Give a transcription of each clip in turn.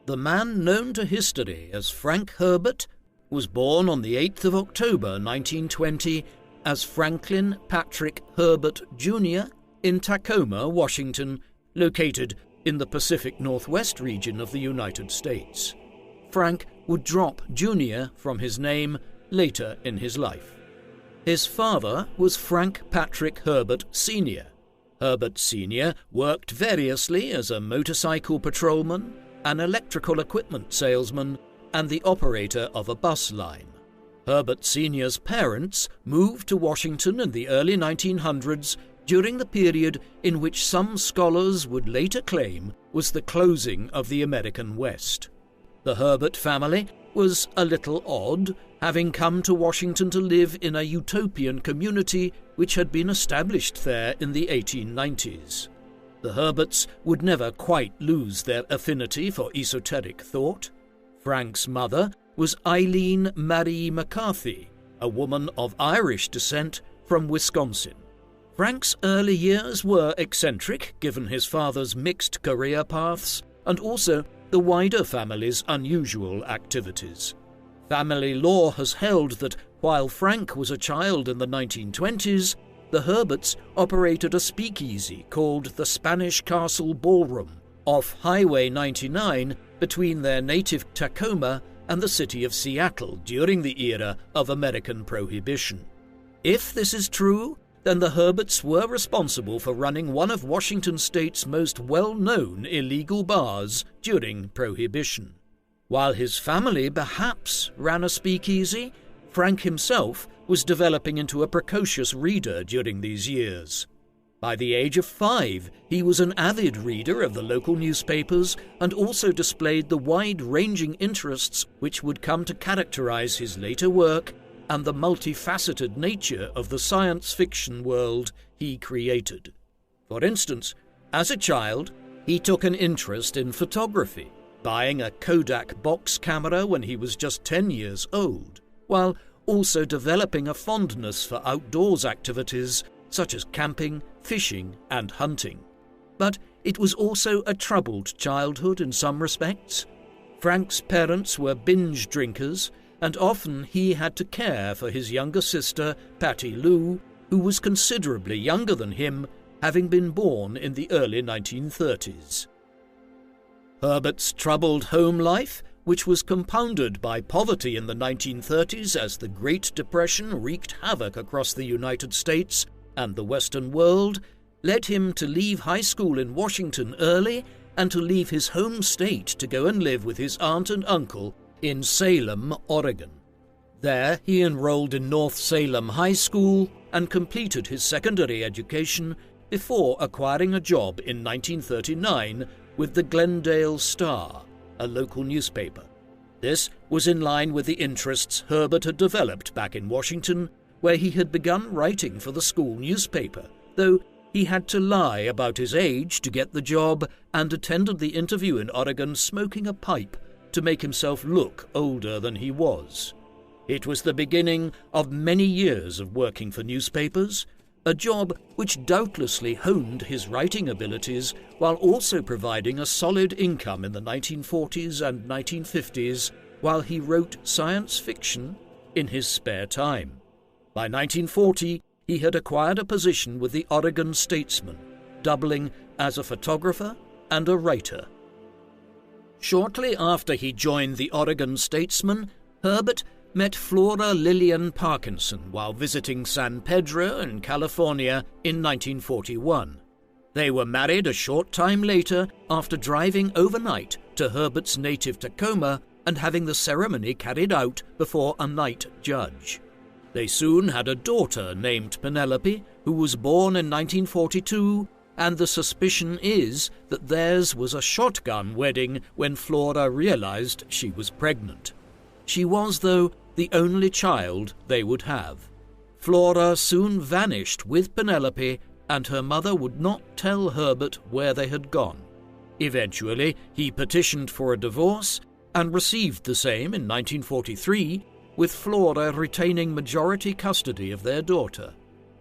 The man known to history as Frank Herbert was born on the 8th of October 1920 as Franklin Patrick Herbert Jr. in Tacoma, Washington, located in the Pacific Northwest region of the United States. Frank would drop Jr. from his name later in his life. His father was Frank Patrick Herbert Sr. Herbert Sr. worked variously as a motorcycle patrolman, an electrical equipment salesman, and the operator of a bus line. Herbert Sr.'s parents moved to Washington in the early 1900s during the period in which some scholars would later claim was the closing of the American West. The Herbert family was a little odd, having come to Washington to live in a utopian community which had been established there in the 1890s. The Herberts would never quite lose their affinity for esoteric thought. Frank's mother was Eileen Marie McCarthy, a woman of Irish descent from Wisconsin. Frank's early years were eccentric, given his father's mixed career paths and also the wider family's unusual activities. Family law has held that while Frank was a child in the 1920s, the Herberts operated a speakeasy called the Spanish Castle Ballroom off Highway 99 between their native Tacoma and the city of Seattle during the era of American Prohibition. If this is true, then the Herberts were responsible for running one of Washington state's most well-known illegal bars during Prohibition. While his family perhaps ran a speakeasy, Frank himself was developing into a precocious reader during these years. By the age of 5, he was an avid reader of the local newspapers and also displayed the wide-ranging interests which would come to characterize his later work and the multifaceted nature of the science fiction world he created. For instance, as a child, he took an interest in photography, buying a Kodak box camera when he was just 10 years old, while also developing a fondness for outdoors activities such as camping, fishing, and hunting. But it was also a troubled childhood in some respects. Frank's parents were binge drinkers, and often he had to care for his younger sister, Patty Lou, who was considerably younger than him, having been born in the early 1930s. Herbert's troubled home life, which was compounded by poverty in the 1930s as the Great Depression wreaked havoc across the United States and the Western world, led him to leave high school in Washington early and to leave his home state to go and live with his aunt and uncle in Salem, Oregon. There he enrolled in North Salem High School and completed his secondary education before acquiring a job in 1939 with the Glendale Star, a local newspaper. This was in line with the interests Herbert had developed back in Washington, where he had begun writing for the school newspaper, though he had to lie about his age to get the job and attended the interview in Oregon smoking a pipe to make himself look older than he was. It was the beginning of many years of working for newspapers, a job which doubtlessly honed his writing abilities while also providing a solid income in the 1940s and 1950s while he wrote science fiction in his spare time. By 1940, he had acquired a position with the Oregon Statesman, doubling as a photographer and a writer. Shortly after he joined the Oregon Statesman, Herbert met Flora Lillian Parkinson while visiting San Pedro in California in 1941. They were married a short time later after driving overnight to Herbert's native Tacoma and having the ceremony carried out before a night judge. They soon had a daughter named Penelope, who was born in 1942, and the suspicion is that theirs was a shotgun wedding when Flora realized she was pregnant. She was, though, the only child they would have. Flora soon vanished with Penelope, and her mother would not tell Herbert where they had gone. Eventually, he petitioned for a divorce and received the same in 1943, with Flora retaining majority custody of their daughter.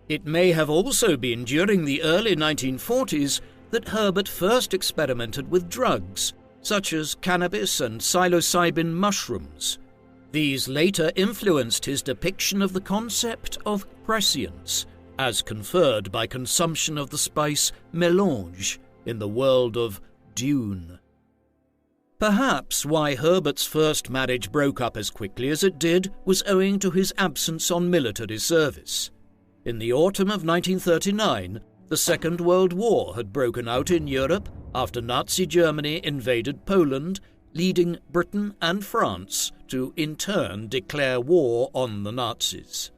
It may have also been during the early 1940s that Herbert first experimented with drugs, such as cannabis and psilocybin mushrooms. These later influenced his depiction of the concept of prescience, as conferred by consumption of the spice mélange in the world of Dune. Perhaps why Herbert's first marriage broke up as quickly as it did was owing to his absence on military service. In the autumn of 1939, the Second World War had broken out in Europe after Nazi Germany invaded Poland, leading Britain and France to in turn declare war on the Nazis.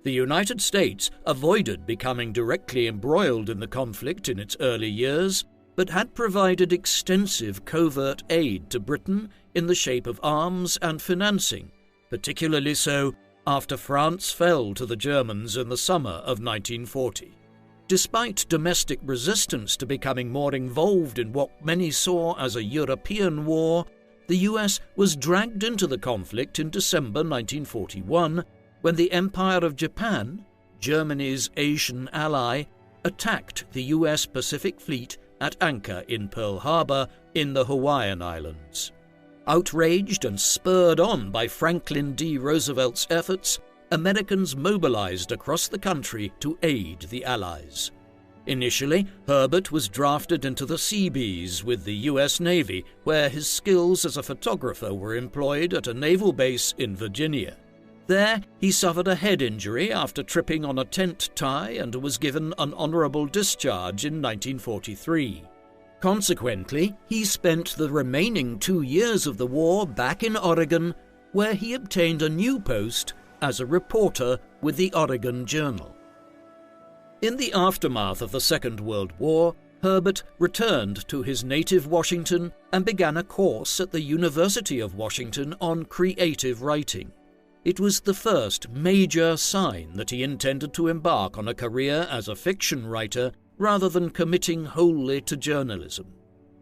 The United States avoided becoming directly embroiled in the conflict in its early years, but had provided extensive covert aid to Britain in the shape of arms and financing, particularly so after France fell to the Germans in the summer of 1940. Despite domestic resistance to becoming more involved in what many saw as a European war, the US was dragged into the conflict in December 1941 when the Empire of Japan, Germany's Asian ally, attacked the US Pacific Fleet at anchor in Pearl Harbor in the Hawaiian Islands. Outraged and spurred on by Franklin D. Roosevelt's efforts, Americans mobilized across the country to aid the Allies. Initially, Herbert was drafted into the Seabees with the U.S. Navy, where his skills as a photographer were employed at a naval base in Virginia. There, he suffered a head injury after tripping on a tent tie and was given an honorable discharge in 1943. Consequently, he spent the remaining 2 years of the war back in Oregon, where he obtained a new post as a reporter with the Oregon Journal. In the aftermath of the Second World War, Herbert returned to his native Washington and began a course at the University of Washington on creative writing. It was the first major sign that he intended to embark on a career as a fiction writer rather than committing wholly to journalism.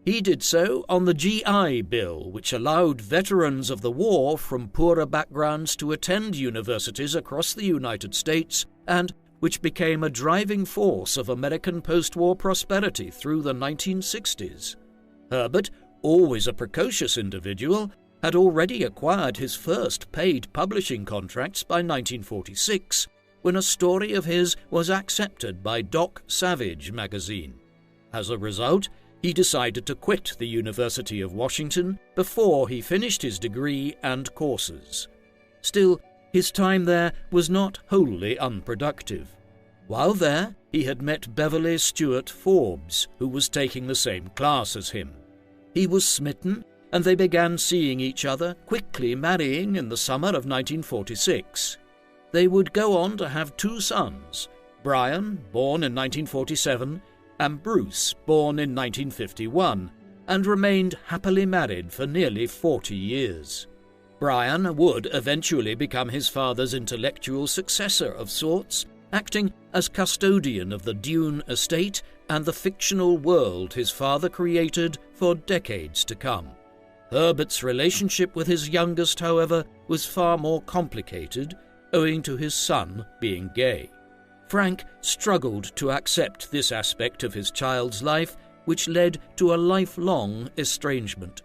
He did so on the GI Bill, which allowed veterans of the war from poorer backgrounds to attend universities across the United States and which became a driving force of American post-war prosperity through the 1960s. Herbert, always a precocious individual, had already acquired his first paid publishing contracts by 1946, when a story of his was accepted by Doc Savage magazine. As a result, he decided to quit the University of Washington before he finished his degree and courses. Still, his time there was not wholly unproductive. While there, he had met Beverly Stewart Forbes, who was taking the same class as him. He was smitten, and they began seeing each other, quickly marrying in the summer of 1946. They would go on to have 2 sons, Brian, born in 1947, and Bruce, born in 1951, and remained happily married for nearly 40 years. Brian would eventually become his father's intellectual successor of sorts, acting as custodian of the Dune estate and the fictional world his father created for decades to come. Herbert's relationship with his youngest, however, was far more complicated, owing to his son being gay. Frank struggled to accept this aspect of his child's life, which led to a lifelong estrangement.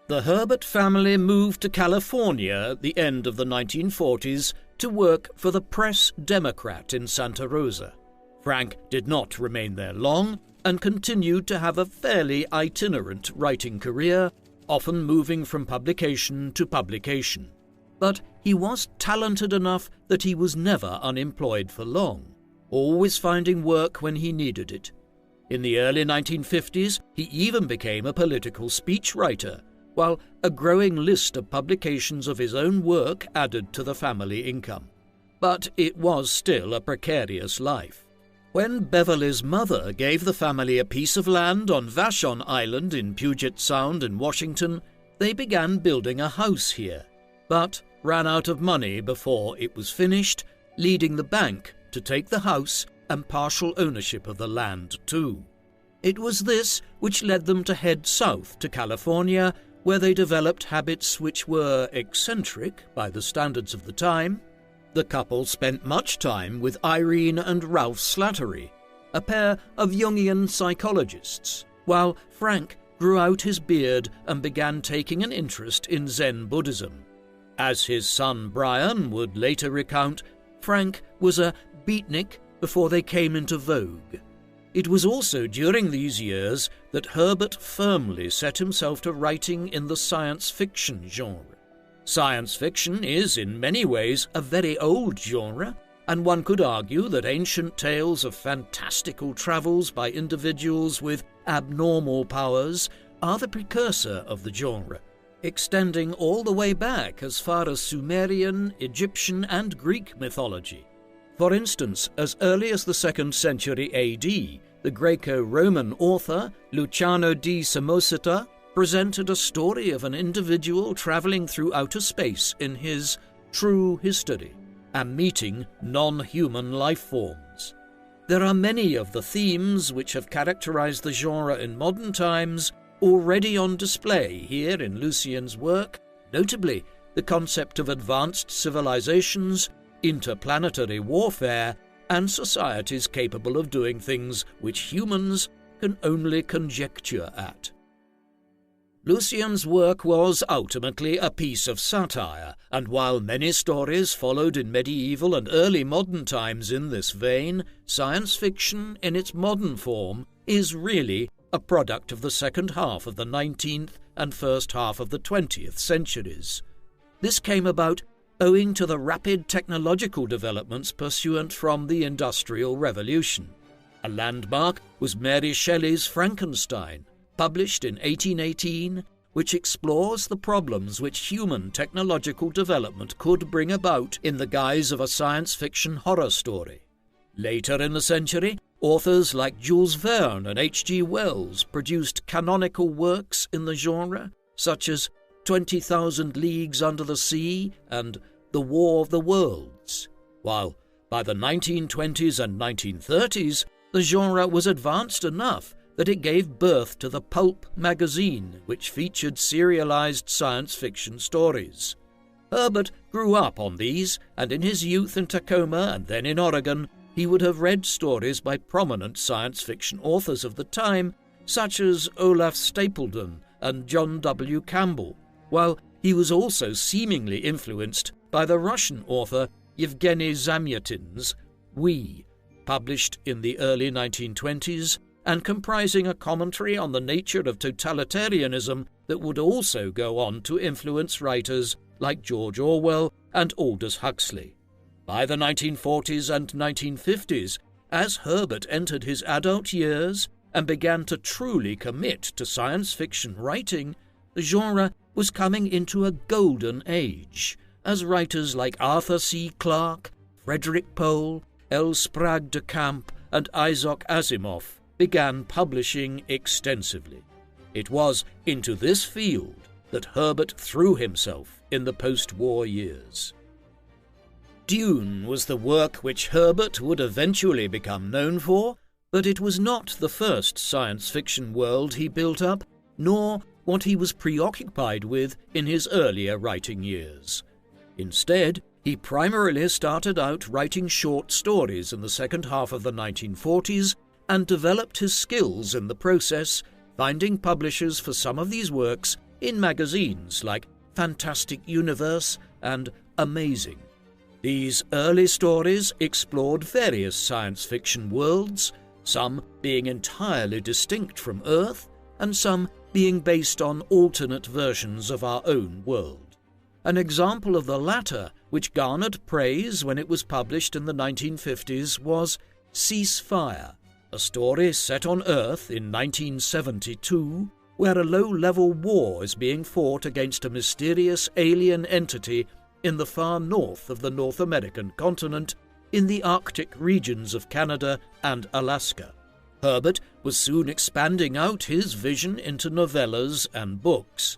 The Herbert family moved to California at the end of the 1940s to work for the Press Democrat in Santa Rosa. Frank did not remain there long and continued to have a fairly itinerant writing career, often moving from publication to publication. But he was talented enough that he was never unemployed for long, always finding work when he needed it. In the early 1950s, he even became a political speechwriter, while a growing list of publications of his own work added to the family income. But it was still a precarious life. When Beverly's mother gave the family a piece of land on Vashon Island in Puget Sound in Washington, they began building a house here, but ran out of money before it was finished, leading the bank to take the house and partial ownership of the land too. It was this which led them to head south to California, where they developed habits which were eccentric by the standards of the time. The couple spent much time with Irene and Ralph Slattery, a pair of Jungian psychologists, while Frank grew out his beard and began taking an interest in Zen Buddhism. As his son Brian would later recount, Frank was a beatnik before they came into vogue. It was also during these years that Herbert firmly set himself to writing in the science fiction genre. Science fiction is, in many ways, a very old genre, and one could argue that ancient tales of fantastical travels by individuals with abnormal powers are the precursor of the genre, extending all the way back as far as Sumerian, Egyptian, and Greek mythology. For instance, as early as the 2nd century AD, the Greco-Roman author Luciano di Samosata presented a story of an individual travelling through outer space in his True History and meeting non-human life forms. There are many of the themes which have characterized the genre in modern times already on display here in Lucian's work, notably the concept of advanced civilizations, interplanetary warfare, and societies capable of doing things which humans can only conjecture at. Lucian's work was ultimately a piece of satire, and while many stories followed in medieval and early modern times in this vein, science fiction in its modern form is really a product of the second half of the 19th and first half of the 20th centuries. This came about owing to the rapid technological developments pursuant from the Industrial Revolution. A landmark was Mary Shelley's Frankenstein, published in 1818, which explores the problems which human technological development could bring about in the guise of a science fiction horror story. Later in the century, authors like Jules Verne and H.G. Wells produced canonical works in the genre, such as 20,000 Leagues Under the Sea and The War of the Worlds, while by the 1920s and 1930s, the genre was advanced enough that it gave birth to the Pulp magazine, which featured serialized science fiction stories. Herbert grew up on these, and in his youth in Tacoma and then in Oregon, he would have read stories by prominent science fiction authors of the time, such as Olaf Stapledon and John W. Campbell, while he was also seemingly influenced by the Russian author Yevgeny Zamyatin's We, published in the early 1920s, and comprising a commentary on the nature of totalitarianism that would also go on to influence writers like George Orwell and Aldous Huxley. By the 1940s and 1950s, as Herbert entered his adult years and began to truly commit to science fiction writing, the genre was coming into a golden age, as writers like Arthur C. Clarke, Frederick Pohl, L. Sprague de Camp, and Isaac Asimov began publishing extensively. It was into this field that Herbert threw himself in the post-war years. Dune was the work which Herbert would eventually become known for, but it was not the first science fiction world he built up, nor what he was preoccupied with in his earlier writing years. Instead, he primarily started out writing short stories in the second half of the 1940s and developed his skills in the process, finding publishers for some of these works in magazines like Fantastic Universe and Amazing. These early stories explored various science fiction worlds, some being entirely distinct from Earth, and some being based on alternate versions of our own world. An example of the latter, which garnered praise when it was published in the 1950s, was Cease Fire, a story set on Earth in 1972, where a low-level war is being fought against a mysterious alien entity in the far north of the North American continent, in the Arctic regions of Canada and Alaska. Herbert was soon expanding out his vision into novellas and books.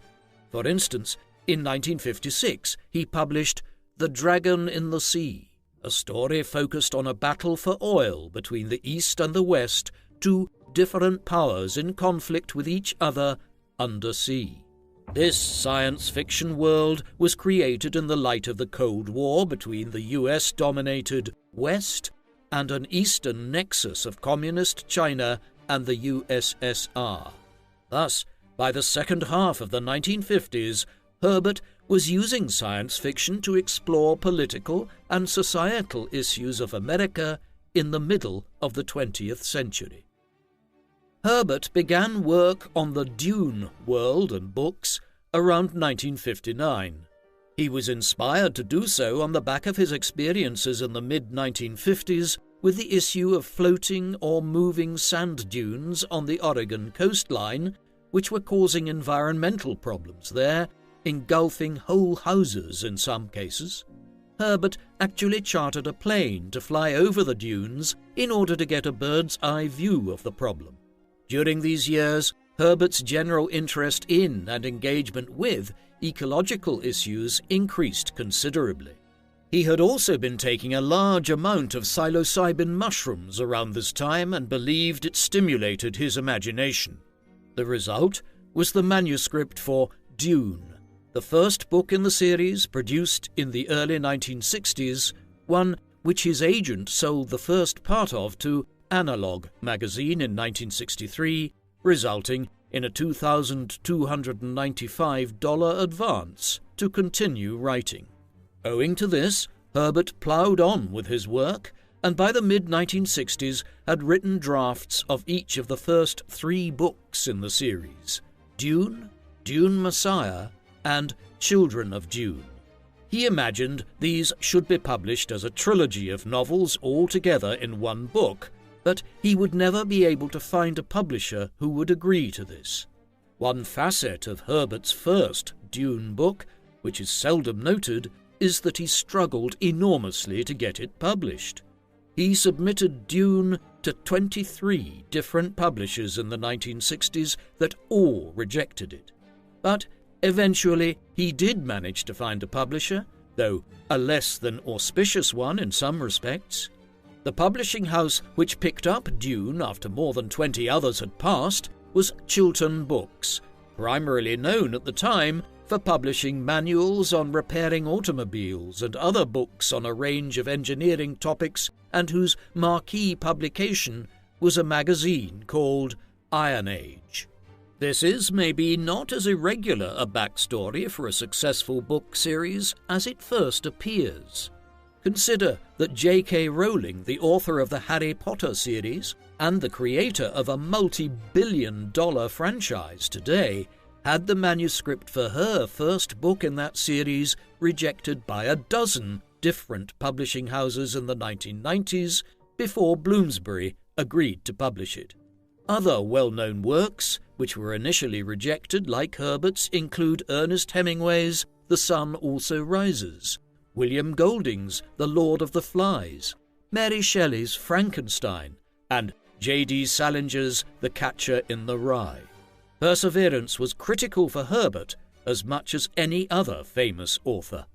For instance, in 1956, he published The Dragon in the Sea, a story focused on a battle for oil between the East and the West, two different powers in conflict with each other undersea. This science fiction world was created in the light of the Cold War between the US-dominated West and an eastern nexus of Communist China and the USSR. Thus, By the second half of the 1950s, Herbert was using science fiction to explore political and societal issues of America in the middle of the 20th century. Herbert began work on the Dune world and books around 1959. He was inspired to do so on the back of his experiences in the mid-1950s with the issue of floating or moving sand dunes on the Oregon coastline, which were causing environmental problems there, engulfing whole houses in some cases. Herbert actually chartered a plane to fly over the dunes in order to get a bird's-eye view of the problem. During these years, Herbert's general interest in and engagement with ecological issues increased considerably. He had also been taking a large amount of psilocybin mushrooms around this time and believed it stimulated his imagination. The result was the manuscript for Dune, the first book in the series produced in the early 1960s, one which his agent sold the first part of to Analog magazine in 1963, resulting in a $2,295 advance to continue writing. Owing to this, Herbert ploughed on with his work, and by the mid-1960s had written drafts of each of the first 3 books in the series: Dune, Dune Messiah, and Children of Dune. He imagined these should be published as a trilogy of novels all together in one book, but he would never be able to find a publisher who would agree to this. One facet of Herbert's first Dune book, which is seldom noted, is that he struggled enormously to get it published. He submitted Dune to 23 different publishers in the 1960s that all rejected it. But eventually he did manage to find a publisher, though a less than auspicious one in some respects. The publishing house which picked up Dune after more than 20 others had passed was Chilton Books, primarily known at the time for publishing manuals on repairing automobiles and other books on a range of engineering topics, and whose marquee publication was a magazine called Iron Age. This is maybe not as irregular a backstory for a successful book series as it first appears. Consider that J.K. Rowling, the author of the Harry Potter series and the creator of a multi-billion-dollar franchise today, had the manuscript for her first book in that series rejected by a dozen different publishing houses in the 1990s before Bloomsbury agreed to publish it. Other well-known works, which were initially rejected like Herbert's, include Ernest Hemingway's The Sun Also Rises, William Golding's The Lord of the Flies, Mary Shelley's Frankenstein, and J.D. Salinger's The Catcher in the Rye. Perseverance was critical for Herbert as much as any other famous author.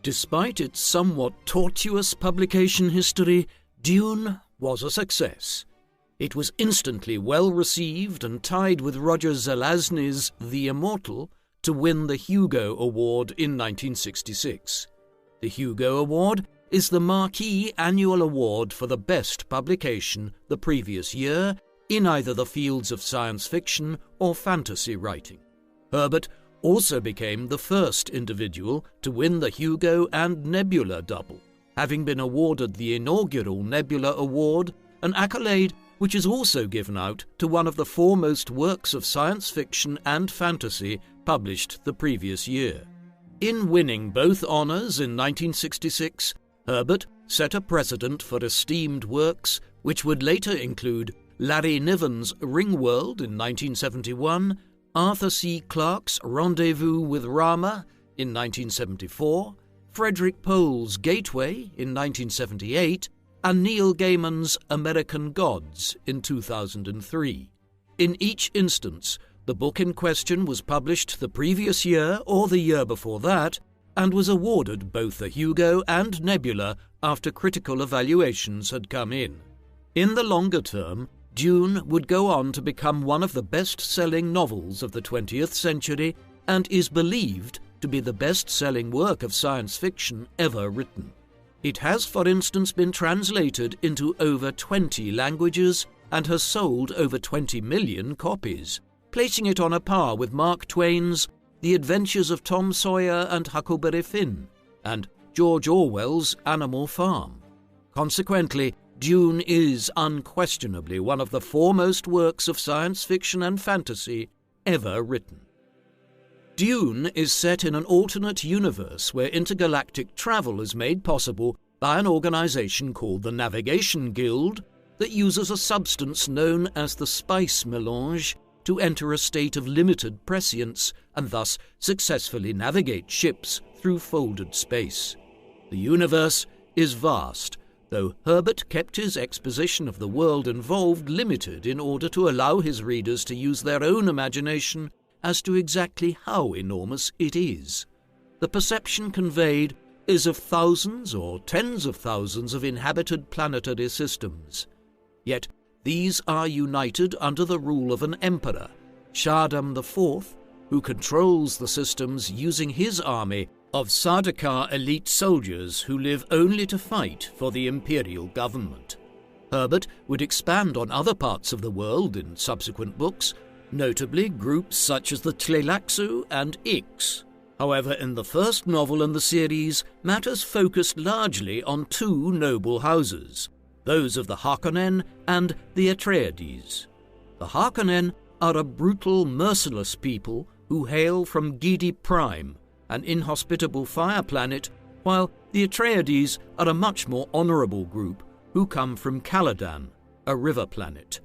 Despite its somewhat tortuous publication history, Dune was a success. It was instantly well received and tied with Roger Zelazny's The Immortal to win the Hugo Award in 1966. The Hugo Award is the marquee annual award for the best publication the previous year in either the fields of science fiction or fantasy writing. Herbert also became the first individual to win the Hugo and Nebula double, having been awarded the inaugural Nebula Award, an accolade which is also given out to one of the foremost works of science fiction and fantasy published the previous year. In winning both honours in 1966, Herbert set a precedent for esteemed works which would later include Larry Niven's Ringworld in 1971, Arthur C. Clarke's Rendezvous with Rama in 1974, Frederick Pohl's Gateway in 1978, and Neil Gaiman's American Gods in 2003. In each instance, the book in question was published the previous year or the year before that, and was awarded both the Hugo and Nebula after critical evaluations had come in. In the longer term, Dune would go on to become one of the best-selling novels of the 20th century and is believed to be the best-selling work of science fiction ever written. It has, for instance, been translated into over 20 languages and has sold over 20 million copies. placing it on a par with Mark Twain's The Adventures of Tom Sawyer and Huckleberry Finn and George Orwell's Animal Farm. Consequently, Dune is unquestionably one of the foremost works of science fiction and fantasy ever written. Dune is set in an alternate universe where intergalactic travel is made possible by an organization called the Navigation Guild that uses a substance known as the spice melange to enter a state of limited prescience and thus successfully navigate ships through folded space. The universe is vast, though Herbert kept his exposition of the world involved limited in order to allow his readers to use their own imagination as to exactly how enormous it is. The perception conveyed is of thousands or tens of thousands of inhabited planetary systems. Yet these are united under the rule of an emperor, Shaddam IV, who controls the systems using his army of Sardaukar elite soldiers who live only to fight for the imperial government. Herbert would expand on other parts of the world in subsequent books, notably groups such as the Tleilaxu and Ix. However, in the first novel in the series, matters focused largely on two noble houses, those of the Harkonnen and the Atreides. The Harkonnen are a brutal, merciless people who hail from Gidi Prime, an inhospitable fire planet, while the Atreides are a much more honourable group who come from Caladan, a river planet.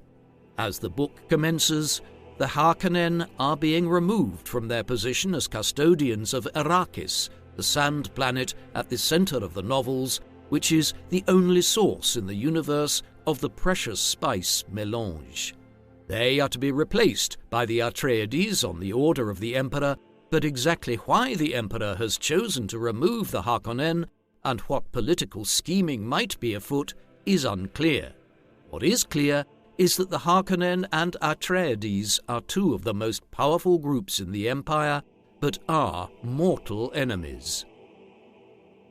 As the book commences, the Harkonnen are being removed from their position as custodians of Arrakis, the sand planet at the centre of the novels, which is the only source in the universe of the precious spice melange. They are to be replaced by the Atreides on the order of the Emperor, but exactly why the Emperor has chosen to remove the Harkonnen and what political scheming might be afoot is unclear. What is clear is that the Harkonnen and Atreides are two of the most powerful groups in the Empire, but are mortal enemies.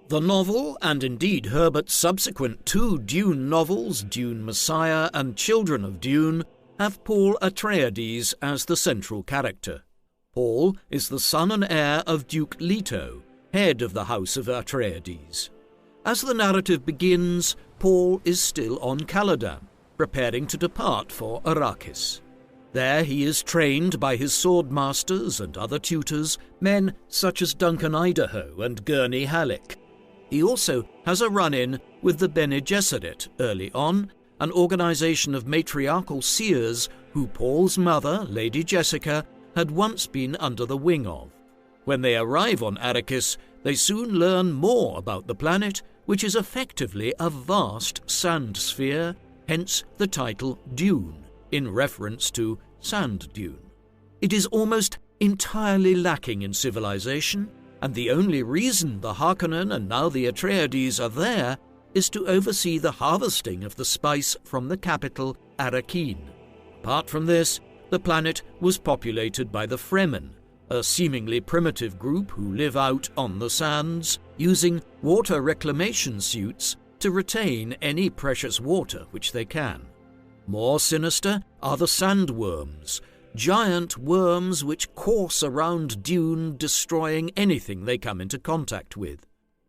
The novel, and indeed Herbert's subsequent two Dune novels, Dune Messiah and Children of Dune, have Paul Atreides as the central character. Paul is the son and heir of Duke Leto, head of the House of Atreides. As the narrative begins, Paul is still on Caladan, preparing to depart for Arrakis. There he is trained by his sword masters and other tutors, men such as Duncan Idaho and Gurney Halleck. He also has a run-in with the Bene Gesserit early on, an organization of matriarchal seers who Paul's mother, Lady Jessica, had once been under the wing of. When they arrive on Arrakis, they soon learn more about the planet, which is effectively a vast sand sphere, hence the title Dune, in reference to sand dune. It is almost entirely lacking in civilization, and the only reason the Harkonnen and now the Atreides are there is to oversee the harvesting of the spice from the capital, Arrakeen. Apart from this, the planet was populated by the Fremen, a seemingly primitive group who live out on the sands, using water reclamation suits to retain any precious water which they can. More sinister are the sandworms, giant worms which course around Dune, destroying anything they come into contact with.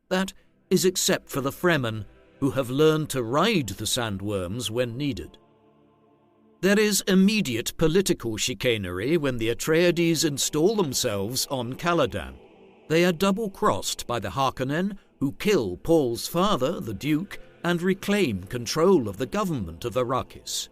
That is except for the Fremen, who have learned to ride the sandworms when needed. There is immediate political chicanery when the Atreides install themselves on Caladan. They are double-crossed by the Harkonnen, who kill Paul's father, the Duke, and reclaim control of the government of Arrakis.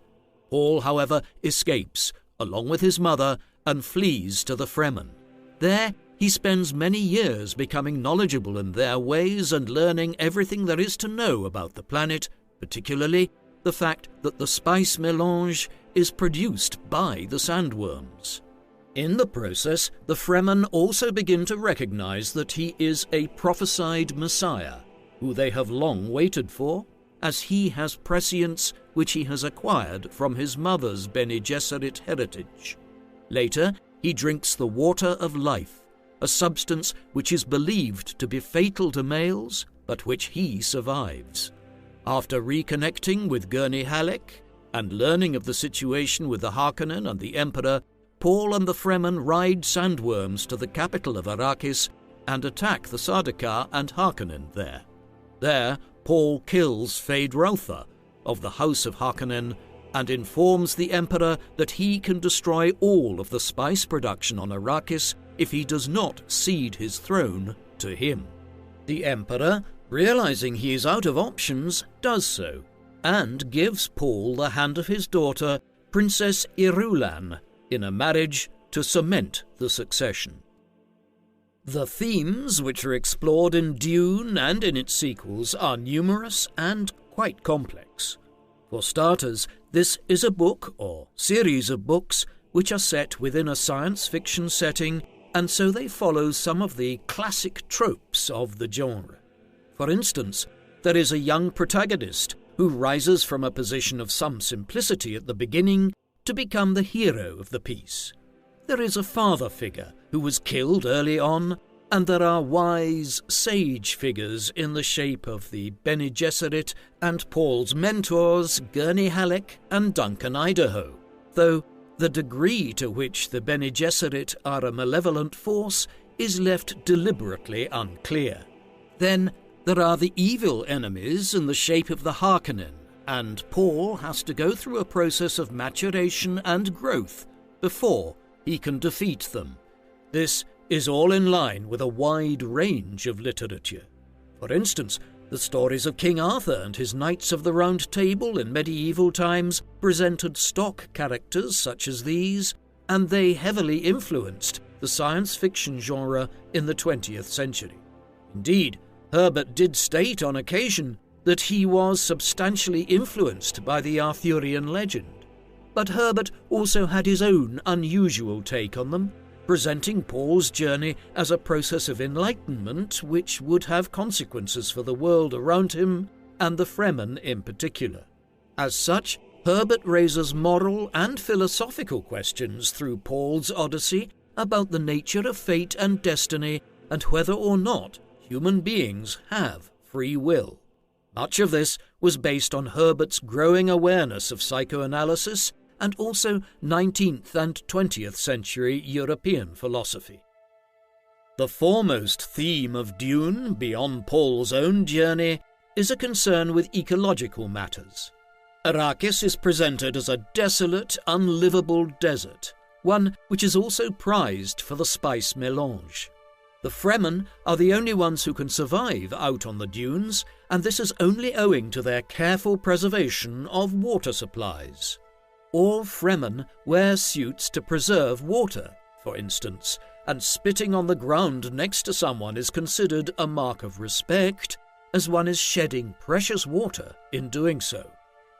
Paul, however, escapes, along with his mother, and flees to the Fremen. There he spends many years becoming knowledgeable in their ways and learning everything there is to know about the planet, particularly the fact that the spice melange is produced by the sandworms. In the process, the Fremen also begin to recognize that he is a prophesied Messiah, who they have long waited for, as he has prescience which he has acquired from his mother's Bene Gesserit heritage. Later, he drinks the water of life, a substance which is believed to be fatal to males, but which he survives. After reconnecting with Gurney Halleck and learning of the situation with the Harkonnen and the Emperor, Paul and the Fremen ride sandworms to the capital of Arrakis and attack the Sardaukar and Harkonnen there. There, Paul kills Feyd-Rautha of the House of Harkonnen and informs the Emperor that he can destroy all of the spice production on Arrakis if he does not cede his throne to him. The Emperor, realizing he is out of options, does so, and gives Paul the hand of his daughter, Princess Irulan, in a marriage to cement the succession. The themes which are explored in Dune and in its sequels are numerous and quite complex. For starters, this is a book or series of books which are set within a science fiction setting, and so they follow some of the classic tropes of the genre. For instance, there is a young protagonist who rises from a position of some simplicity at the beginning to become the hero of the piece. There is a father figure who was killed early on, and there are wise, sage figures in the shape of the Bene Gesserit and Paul's mentors, Gurney Halleck and Duncan Idaho, though the degree to which the Bene Gesserit are a malevolent force is left deliberately unclear. Then there are the evil enemies in the shape of the Harkonnen, and Paul has to go through a process of maturation and growth before he can defeat them. This is all in line with a wide range of literature. For instance, the stories of King Arthur and his Knights of the Round Table in medieval times presented stock characters such as these, and they heavily influenced the science fiction genre in the 20th century. Indeed, Herbert did state on occasion that he was substantially influenced by the Arthurian legend. But Herbert also had his own unusual take on them, presenting Paul's journey as a process of enlightenment which would have consequences for the world around him and the Fremen in particular. As such, Herbert raises moral and philosophical questions through Paul's Odyssey about the nature of fate and destiny and whether or not human beings have free will. Much of this was based on Herbert's growing awareness of psychoanalysis and also 19th and 20th century European philosophy. The foremost theme of Dune, beyond Paul's own journey, is a concern with ecological matters. Arrakis is presented as a desolate, unlivable desert, one which is also prized for the spice mélange. The Fremen are the only ones who can survive out on the dunes, and this is only owing to their careful preservation of water supplies. All Fremen wear suits to preserve water, for instance, and spitting on the ground next to someone is considered a mark of respect, as one is shedding precious water in doing so.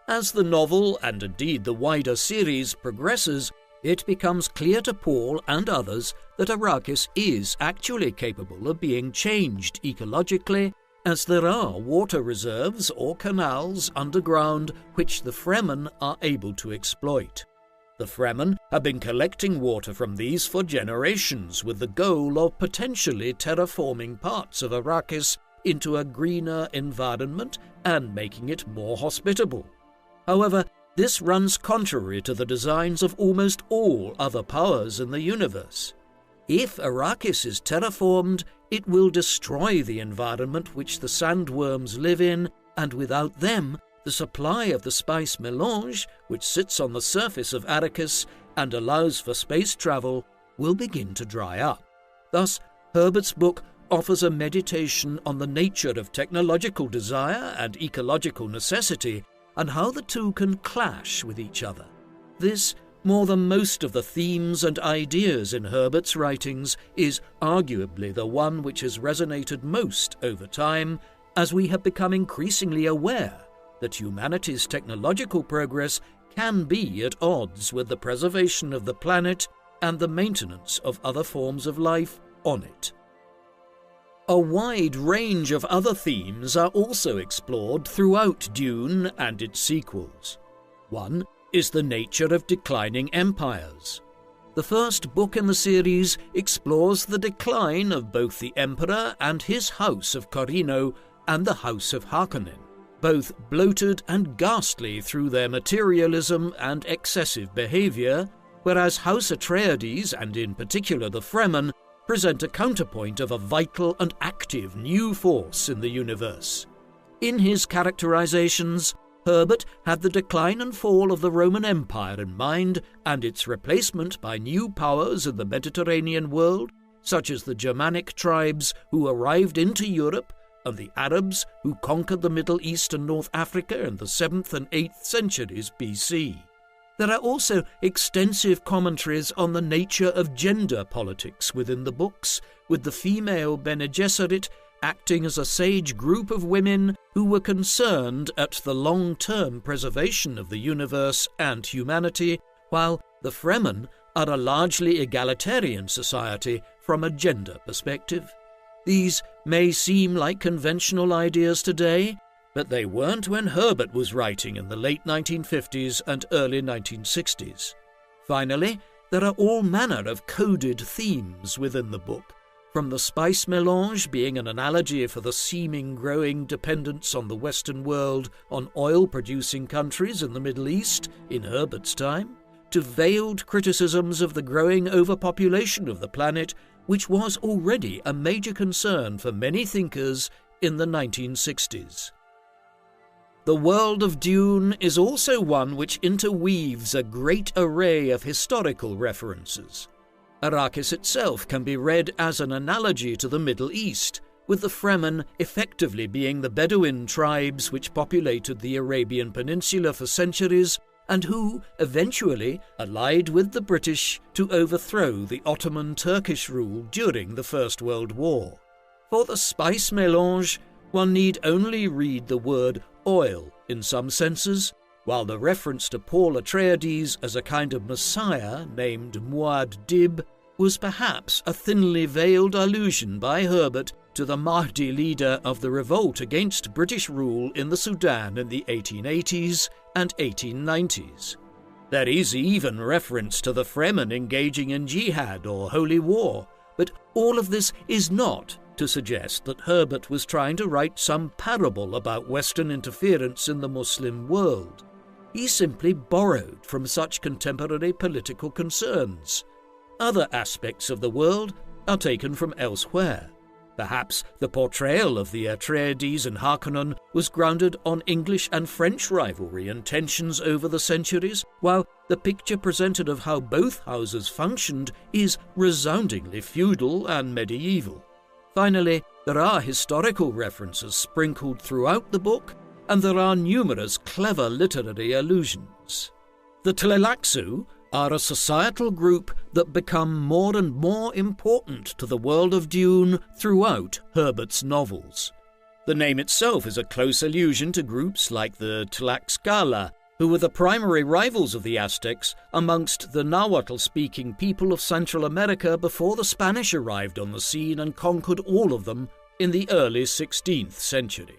As the novel, and indeed the wider series, progresses, it becomes clear to Paul and others that Arrakis is actually capable of being changed ecologically, as there are water reserves or canals underground which the Fremen are able to exploit. The Fremen have been collecting water from these for generations with the goal of potentially terraforming parts of Arrakis into a greener environment and making it more hospitable. However, this runs contrary to the designs of almost all other powers in the universe. If Arrakis is terraformed, it will destroy the environment which the sandworms live in, and without them, the supply of the spice mélange, which sits on the surface of Arrakis and allows for space travel, will begin to dry up. Thus, Herbert's book offers a meditation on the nature of technological desire and ecological necessity, and how the two can clash with each other. This, more than most of the themes and ideas in Herbert's writings, is arguably the one which has resonated most over time, as we have become increasingly aware that humanity's technological progress can be at odds with the preservation of the planet and the maintenance of other forms of life on it. A wide range of other themes are also explored throughout Dune and its sequels. One is the nature of declining empires. The first book in the series explores the decline of both the Emperor and his House of Corrino and the House of Harkonnen, both bloated and ghastly through their materialism and excessive behavior, whereas House Atreides, and in particular the Fremen, present a counterpoint of a vital and active new force in the universe. In his characterizations, Herbert had the decline and fall of the Roman Empire in mind and its replacement by new powers in the Mediterranean world, such as the Germanic tribes who arrived into Europe and the Arabs who conquered the Middle East and North Africa in the 7th and 8th centuries BC. There are also extensive commentaries on the nature of gender politics within the books, with the female Bene Gesserit acting as a sage group of women who were concerned at the long-term preservation of the universe and humanity, while the Fremen are a largely egalitarian society from a gender perspective. These may seem like conventional ideas today, but they weren't when Herbert was writing in the late 1950s and early 1960s. Finally, there are all manner of coded themes within the book, from the spice melange being an analogy for the seeming growing dependence on the Western world on oil-producing countries in the Middle East in Herbert's time, to veiled criticisms of the growing overpopulation of the planet, which was already a major concern for many thinkers in the 1960s. The world of Dune is also one which interweaves a great array of historical references. Arrakis itself can be read as an analogy to the Middle East, with the Fremen effectively being the Bedouin tribes which populated the Arabian Peninsula for centuries and who eventually allied with the British to overthrow the Ottoman Turkish rule during the First World War. For the spice mélange, one need only read the word oil in some senses, while the reference to Paul Atreides as a kind of messiah named Muad'Dib was perhaps a thinly veiled allusion by Herbert to the Mahdi leader of the revolt against British rule in the Sudan in the 1880s and 1890s. There is even reference to the Fremen engaging in jihad or holy war, but all of this is not to suggest that Herbert was trying to write some parable about Western interference in the Muslim world. He simply borrowed from such contemporary political concerns. Other aspects of the world are taken from elsewhere. Perhaps the portrayal of the Atreides and Harkonnen was grounded on English and French rivalry and tensions over the centuries, while the picture presented of how both houses functioned is resoundingly feudal and medieval. Finally, there are historical references sprinkled throughout the book, and there are numerous clever literary allusions. The Tleilaxu are a societal group that become more and more important to the world of Dune throughout Herbert's novels. The name itself is a close allusion to groups like the Tlaxcala, who were the primary rivals of the Aztecs amongst the Nahuatl-speaking people of Central America before the Spanish arrived on the scene and conquered all of them in the early 16th century.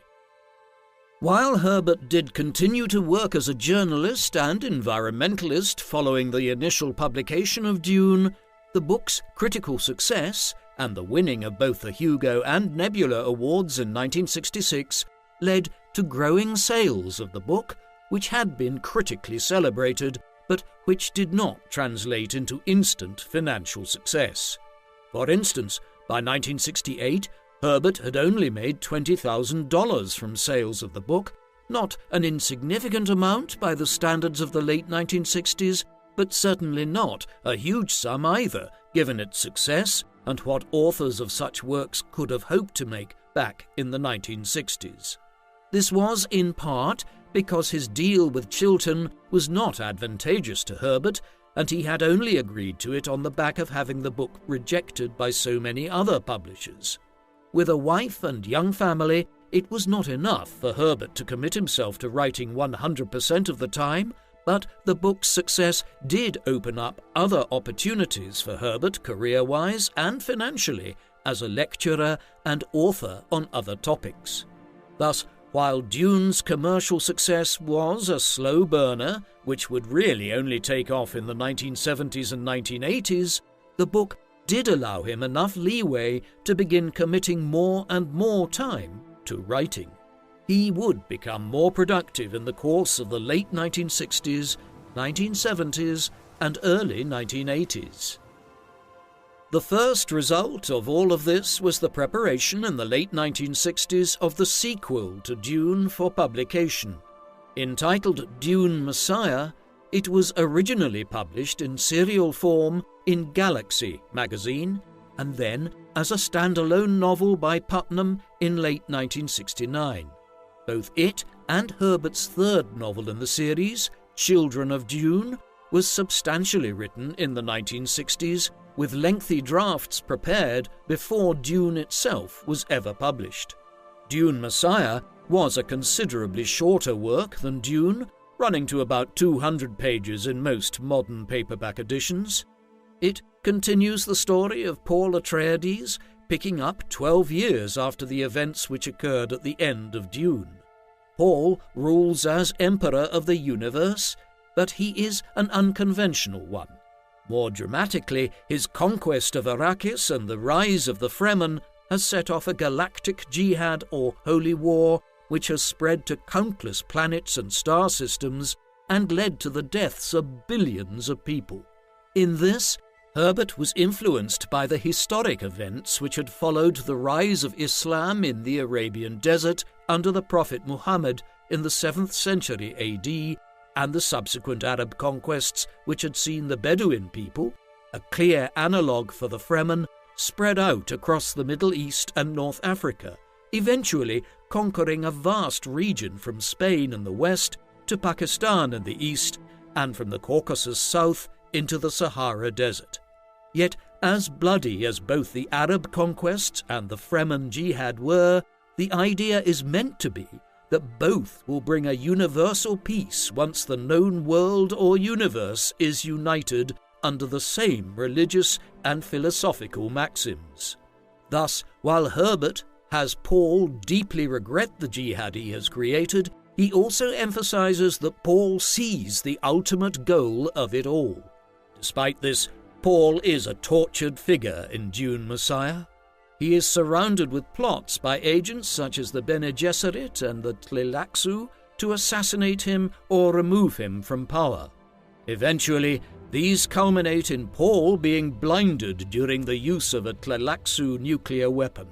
While Herbert did continue to work as a journalist and environmentalist following the initial publication of Dune, the book's critical success and the winning of both the Hugo and Nebula Awards in 1966 led to growing sales of the book, which had been critically celebrated, but which did not translate into instant financial success. For instance, by 1968, Herbert had only made $20,000 from sales of the book, not an insignificant amount by the standards of the late 1960s, but certainly not a huge sum either, given its success and what authors of such works could have hoped to make back in the 1960s. This was, in part, because his deal with Chiltern was not advantageous to Herbert, and he had only agreed to it on the back of having the book rejected by so many other publishers. With a wife and young family, it was not enough for Herbert to commit himself to writing 100% of the time, but the book's success did open up other opportunities for Herbert career-wise and financially as a lecturer and author on other topics. Thus, while Dune's commercial success was a slow burner, which would really only take off in the 1970s and 1980s, the book did allow him enough leeway to begin committing more and more time to writing. He would become more productive in the course of the late 1960s, 1970s, and early 1980s. The first result of all of this was the preparation in the late 1960s of the sequel to Dune for publication. Entitled Dune Messiah, it was originally published in serial form in Galaxy magazine, and then as a standalone novel by Putnam in late 1969. Both it and Herbert's third novel in the series, Children of Dune, was substantially written in the 1960s, with lengthy drafts prepared before Dune itself was ever published. Dune Messiah was a considerably shorter work than Dune, running to about 200 pages in most modern paperback editions. It continues the story of Paul Atreides, picking up 12 years after the events which occurred at the end of Dune. Paul rules as Emperor of the universe, but he is an unconventional one. More dramatically, his conquest of Arrakis and the rise of the Fremen has set off a galactic jihad or holy war which has spread to countless planets and star systems and led to the deaths of billions of people. In this, Herbert was influenced by the historic events which had followed the rise of Islam in the Arabian desert under the Prophet Muhammad in the 7th century AD, and the subsequent Arab conquests which had seen the Bedouin people, a clear analogue for the Fremen, spread out across the Middle East and North Africa, eventually conquering a vast region from Spain in the west to Pakistan in the east, and from the Caucasus south into the Sahara Desert. Yet, as bloody as both the Arab conquests and the Fremen jihad were, the idea is meant to be that both will bring a universal peace once the known world or universe is united under the same religious and philosophical maxims. Thus, while Herbert has Paul deeply regret the jihad he has created, he also emphasizes that Paul sees the ultimate goal of it all. Despite this, Paul is a tortured figure in Dune Messiah. He is surrounded with plots by agents such as the Bene Gesserit and the Tleilaxu to assassinate him or remove him from power. Eventually, these culminate in Paul being blinded during the use of a Tleilaxu nuclear weapon.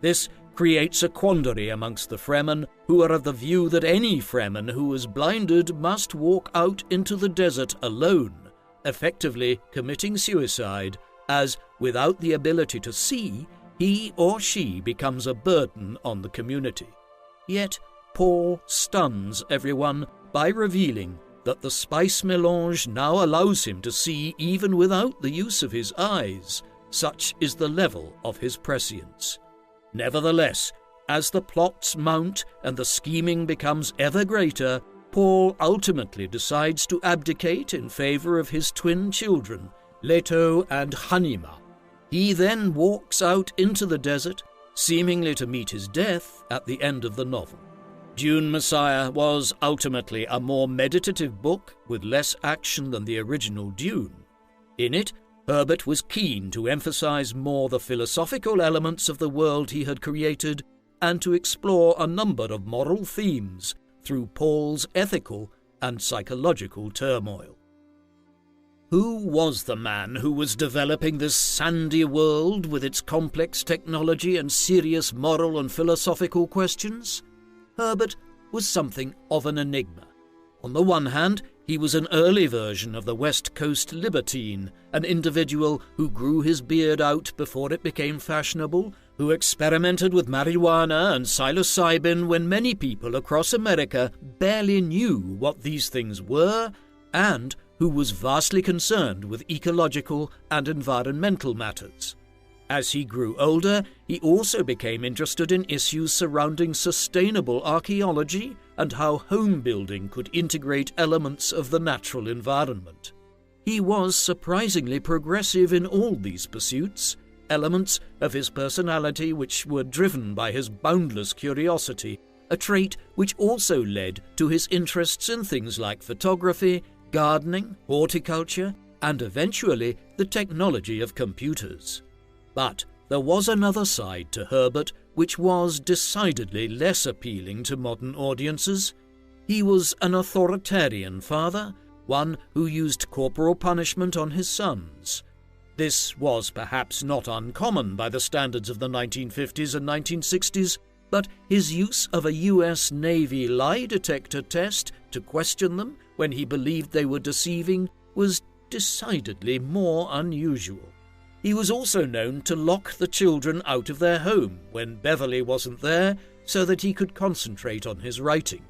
This creates a quandary amongst the Fremen, who are of the view that any Fremen who is blinded must walk out into the desert alone, effectively committing suicide, as, without the ability to see, he or she becomes a burden on the community. Yet, Paul stuns everyone by revealing that the spice melange now allows him to see even without the use of his eyes. Such is the level of his prescience. Nevertheless, as the plots mount and the scheming becomes ever greater, Paul ultimately decides to abdicate in favor of his twin children, Leto and Hanima. He then walks out into the desert, seemingly to meet his death at the end of the novel. Dune Messiah was ultimately a more meditative book with less action than the original Dune. In it, Herbert was keen to emphasize more the philosophical elements of the world he had created and to explore a number of moral themes through Paul's ethical and psychological turmoil. Who was the man who was developing this sandy world with its complex technology and serious moral and philosophical questions? Herbert was something of an enigma. On the one hand, he was an early version of the West Coast libertine, an individual who grew his beard out before it became fashionable, who experimented with marijuana and psilocybin when many people across America barely knew what these things were, and who was vastly concerned with ecological and environmental matters. As he grew older, he also became interested in issues surrounding sustainable archaeology and how home building could integrate elements of the natural environment. He was surprisingly progressive in all these pursuits, elements of his personality which were driven by his boundless curiosity, a trait which also led to his interests in things like photography, gardening, horticulture, and eventually the technology of computers. But there was another side to Herbert which was decidedly less appealing to modern audiences. He was an authoritarian father, one who used corporal punishment on his sons. This was perhaps not uncommon by the standards of the 1950s and 1960s, but his use of a US Navy lie detector test to question them when he believed they were deceiving was decidedly more unusual. He was also known to lock the children out of their home when Beverly wasn't there so that he could concentrate on his writing.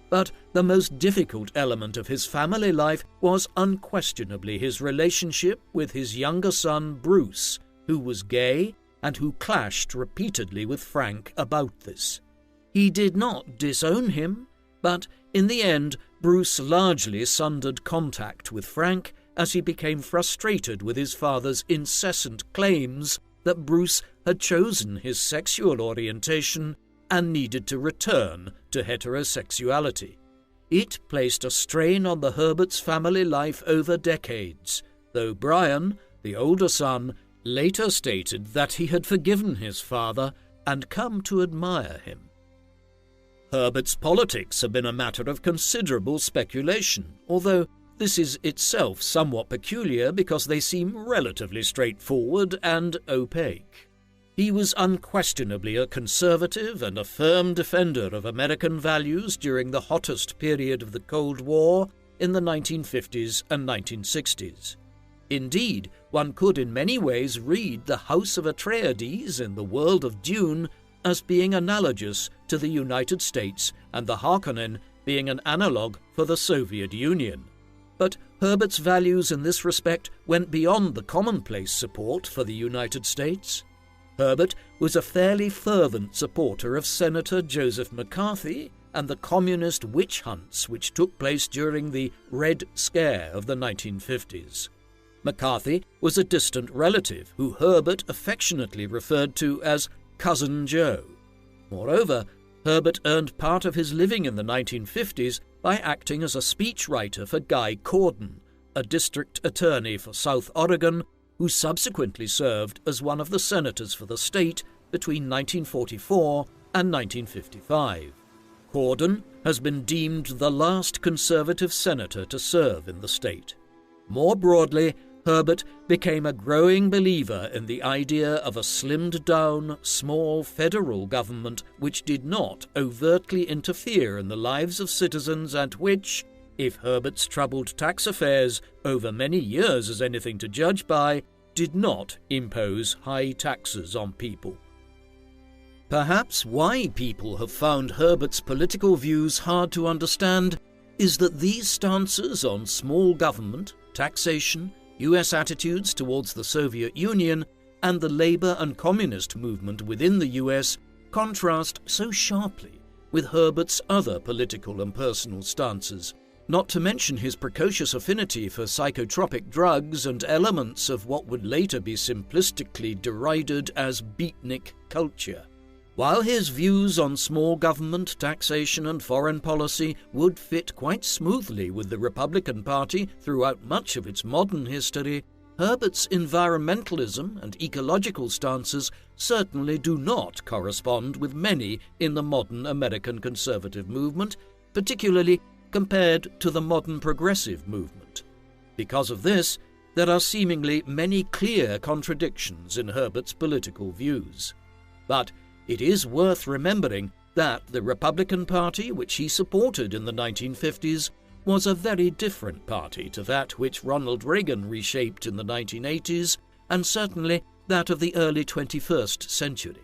But the most difficult element of his family life was unquestionably his relationship with his younger son Bruce, who was gay and who clashed repeatedly with Frank about this. He did not disown him, but in the end Bruce largely sundered contact with Frank as he became frustrated with his father's incessant claims that Bruce had chosen his sexual orientation and needed to return to heterosexuality. It placed a strain on the Herberts' family life over decades, though Brian, the older son, later stated that he had forgiven his father and come to admire him. Herbert's politics have been a matter of considerable speculation, although this is itself somewhat peculiar because they seem relatively straightforward and opaque. He was unquestionably a conservative and a firm defender of American values during the hottest period of the Cold War in the 1950s and 1960s. Indeed, one could in many ways read the House of Atreides in the world of Dune as being analogous to the United States and the Harkonnen being an analogue for the Soviet Union. But Herbert's values in this respect went beyond the commonplace support for the United States. Herbert was a fairly fervent supporter of Senator Joseph McCarthy and the communist witch hunts which took place during the Red Scare of the 1950s. McCarthy was a distant relative who Herbert affectionately referred to as Cousin Joe. Moreover, Herbert earned part of his living in the 1950s by acting as a speechwriter for Guy Cordon, a district attorney for South Oregon, who subsequently served as one of the senators for the state between 1944 and 1955. Cordon has been deemed the last conservative senator to serve in the state. More broadly, Herbert became a growing believer in the idea of a slimmed-down, small federal government which did not overtly interfere in the lives of citizens and which, if Herbert's troubled tax affairs over many years is anything to judge by, did not impose high taxes on people. Perhaps why people have found Herbert's political views hard to understand is that these stances on small government, taxation, US attitudes towards the Soviet Union, and the labor and communist movement within the US contrast so sharply with Herbert's other political and personal stances, not to mention his precocious affinity for psychotropic drugs and elements of what would later be simplistically derided as beatnik culture. While his views on small government, taxation and foreign policy would fit quite smoothly with the Republican Party throughout much of its modern history, Herbert's environmentalism and ecological stances certainly do not correspond with many in the modern American conservative movement, particularly compared to the modern progressive movement. Because of this, there are seemingly many clear contradictions in Herbert's political views. But it is worth remembering that the Republican Party, which he supported in the 1950s, was a very different party to that which Ronald Reagan reshaped in the 1980s, and certainly that of the early 21st century.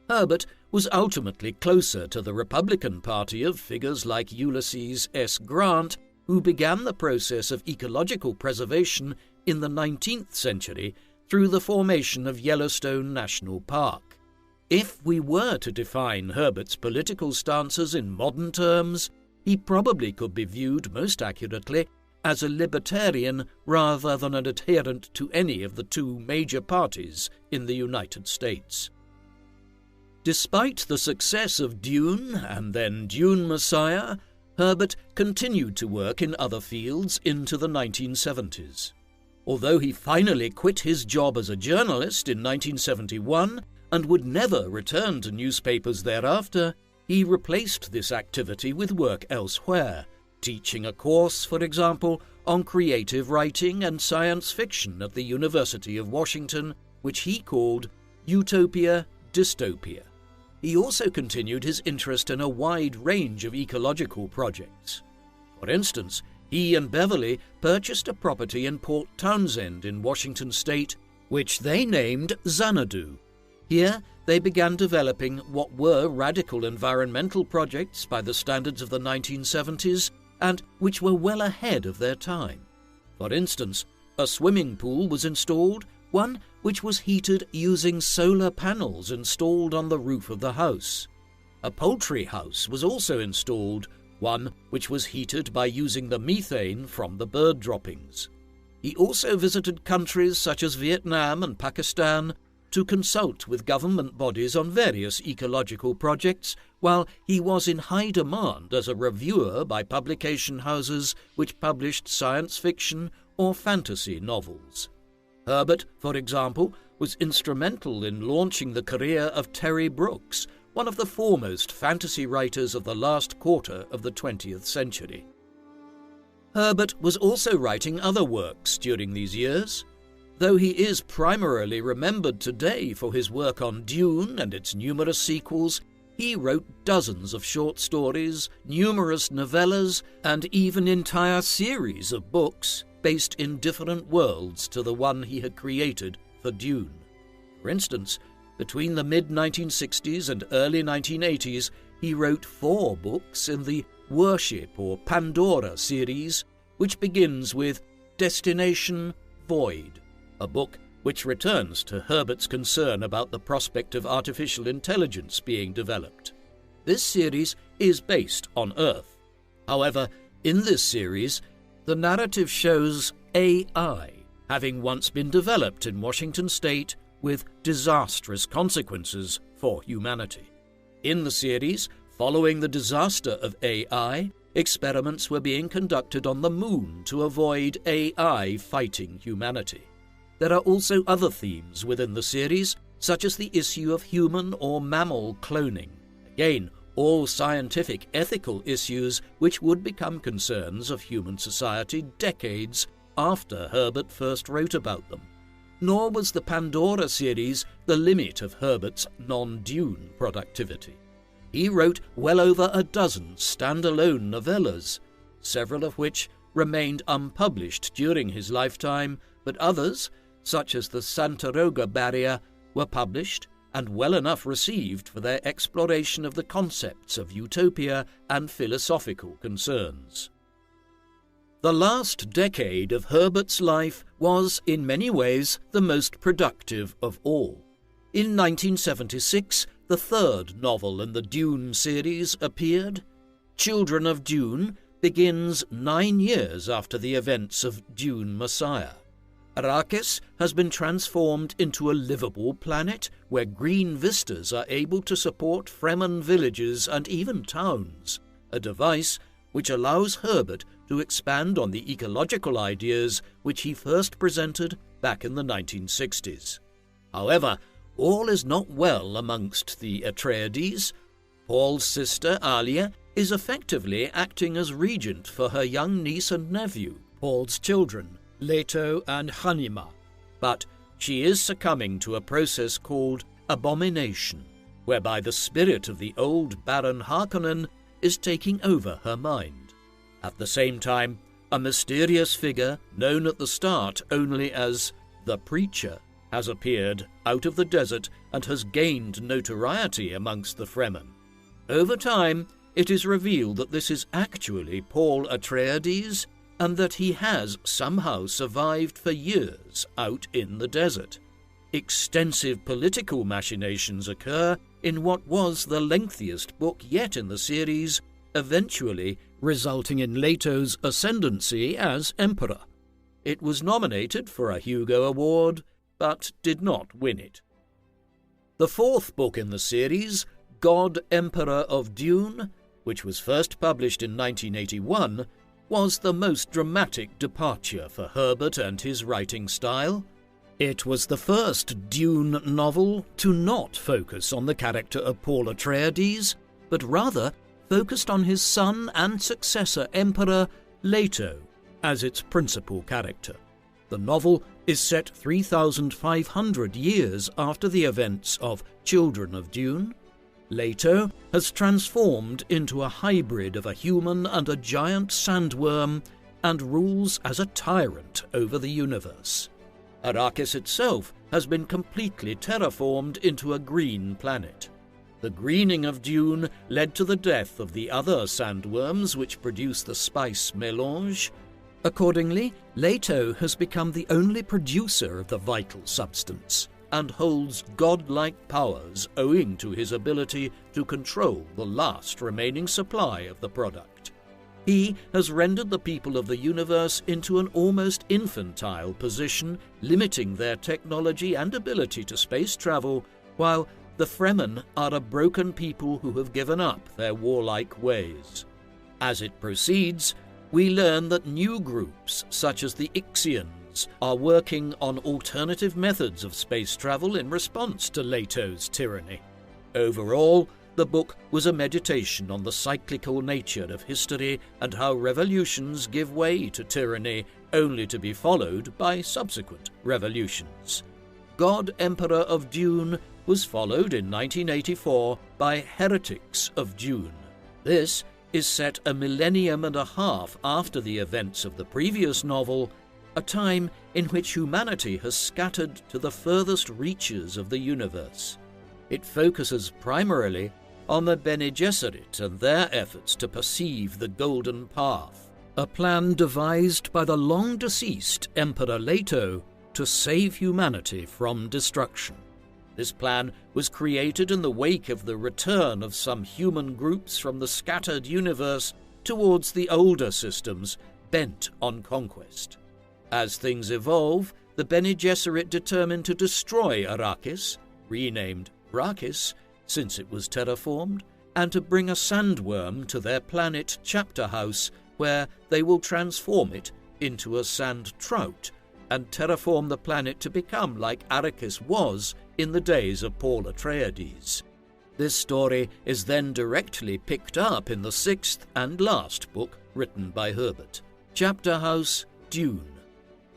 Herbert was ultimately closer to the Republican Party of figures like Ulysses S. Grant, who began the process of ecological preservation in the 19th century through the formation of Yellowstone National Park. If we were to define Herbert's political stances in modern terms, he probably could be viewed most accurately as a libertarian rather than an adherent to any of the two major parties in the United States. Despite the success of Dune and then Dune Messiah, Herbert continued to work in other fields into the 1970s. Although he finally quit his job as a journalist in 1971 and would never return to newspapers thereafter, he replaced this activity with work elsewhere, teaching a course, for example, on creative writing and science fiction at the University of Washington, which he called Utopia Dystopia. He also continued his interest in a wide range of ecological projects. For instance, he and Beverly purchased a property in Port Townsend in Washington state, which they named Xanadu. Here, they began developing what were radical environmental projects by the standards of the 1970s and which were well ahead of their time. For instance, a swimming pool was installed, one which was heated using solar panels installed on the roof of the house. A poultry house was also installed, one which was heated by using the methane from the bird droppings. He also visited countries such as Vietnam and Pakistan to consult with government bodies on various ecological projects, while he was in high demand as a reviewer by publication houses which published science fiction or fantasy novels. Herbert, for example, was instrumental in launching the career of Terry Brooks, one of the foremost fantasy writers of the last quarter of the 20th century. Herbert was also writing other works during these years. Though he is primarily remembered today for his work on Dune and its numerous sequels, he wrote dozens of short stories, numerous novellas, and even entire series of books based in different worlds to the one he had created for Dune. For instance, between the mid-1960s and early 1980s, he wrote 4 books in the Worship or Pandora series, which begins with Destination Void, a book which returns to Herbert's concern about the prospect of artificial intelligence being developed. This series is based on Earth. However, in this series, the narrative shows AI having once been developed in Washington state with disastrous consequences for humanity. In the series, following the disaster of AI, experiments were being conducted on the moon to avoid AI fighting humanity. There are also other themes within the series, such as the issue of human or mammal cloning. Again, all scientific ethical issues which would become concerns of human society decades after Herbert first wrote about them. Nor was the Pandora series the limit of Herbert's non-Dune productivity. He wrote well over a dozen standalone novellas, several of which remained unpublished during his lifetime, but others, such as the Santaroga Barrier, were published and well enough received for their exploration of the concepts of utopia and philosophical concerns. The last decade of Herbert's life was, in many ways, the most productive of all. In 1976, the third novel in the Dune series appeared. Children of Dune begins 9 years after the events of Dune Messiah. Arrakis has been transformed into a livable planet where green vistas are able to support Fremen villages and even towns, a device which allows Herbert to expand on the ecological ideas which he first presented back in the 1960s. However, all is not well amongst the Atreides. Paul's sister, Alia, is effectively acting as regent for her young niece and nephew, Paul's children, Leto and Hanima, but she is succumbing to a process called abomination, whereby the spirit of the old Baron Harkonnen is taking over her mind. At the same time, a mysterious figure, known at the start only as the Preacher, has appeared out of the desert and has gained notoriety amongst the Fremen. Over time, it is revealed that this is actually Paul Atreides, and that he has somehow survived for years out in the desert. Extensive political machinations occur in what was the lengthiest book yet in the series, eventually resulting in Leto's ascendancy as emperor. It was nominated for a Hugo Award, but did not win it. The fourth book in the series, God Emperor of Dune, which was first published in 1981, was the most dramatic departure for Herbert and his writing style. It was the first Dune novel to not focus on the character of Paul Atreides, but rather focused on his son and successor Emperor Leto as its principal character. The novel is set 3,500 years after the events of Children of Dune. Leto has transformed into a hybrid of a human and a giant sandworm and rules as a tyrant over the universe. Arrakis itself has been completely terraformed into a green planet. The greening of Dune led to the death of the other sandworms which produce the spice mélange. Accordingly, Leto has become the only producer of the vital substance and holds godlike powers owing to his ability to control the last remaining supply of the product. He has rendered the people of the universe into an almost infantile position, limiting their technology and ability to space travel, while the Fremen are a broken people who have given up their warlike ways. As it proceeds, we learn that new groups, such as the Ixians, are working on alternative methods of space travel in response to Leto's tyranny. Overall, the book was a meditation on the cyclical nature of history and how revolutions give way to tyranny, only to be followed by subsequent revolutions. God Emperor of Dune was followed in 1984 by Heretics of Dune. This is set a millennium and a half after the events of the previous novel, a time in which humanity has scattered to the furthest reaches of the universe. It focuses primarily on the Bene Gesserit and their efforts to perceive the Golden Path, a plan devised by the long-deceased Emperor Leto to save humanity from destruction. This plan was created in the wake of the return of some human groups from the scattered universe towards the older systems bent on conquest. As things evolve, the Bene Gesserit determined to destroy Arrakis, renamed Arrakis since it was terraformed, and to bring a sandworm to their planet Chapter House, where they will transform it into a sand trout and terraform the planet to become like Arrakis was in the days of Paul Atreides. This story is then directly picked up in the sixth and last book written by Herbert, Chapter House Dune.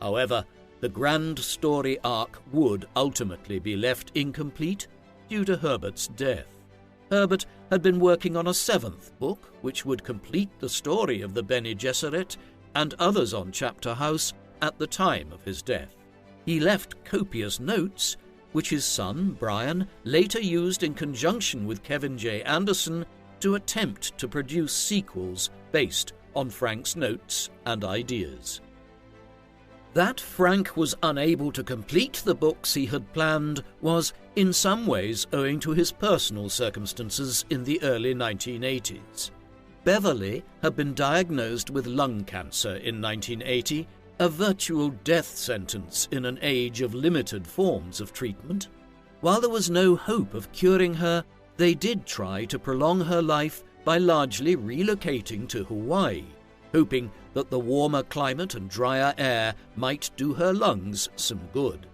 However, the grand story arc would ultimately be left incomplete due to Herbert's death. Herbert had been working on a seventh book, which would complete the story of the Bene Gesserit and others on Chapter House at the time of his death. He left copious notes, which his son, Brian, later used in conjunction with Kevin J. Anderson to attempt to produce sequels based on Frank's notes and ideas. That Frank was unable to complete the books he had planned was, in some ways, owing to his personal circumstances in the early 1980s. Beverly had been diagnosed with lung cancer in 1980, a virtual death sentence in an age of limited forms of treatment. While there was no hope of curing her, they did try to prolong her life by largely relocating to Hawaii, hoping that the warmer climate and drier air might do her lungs some good.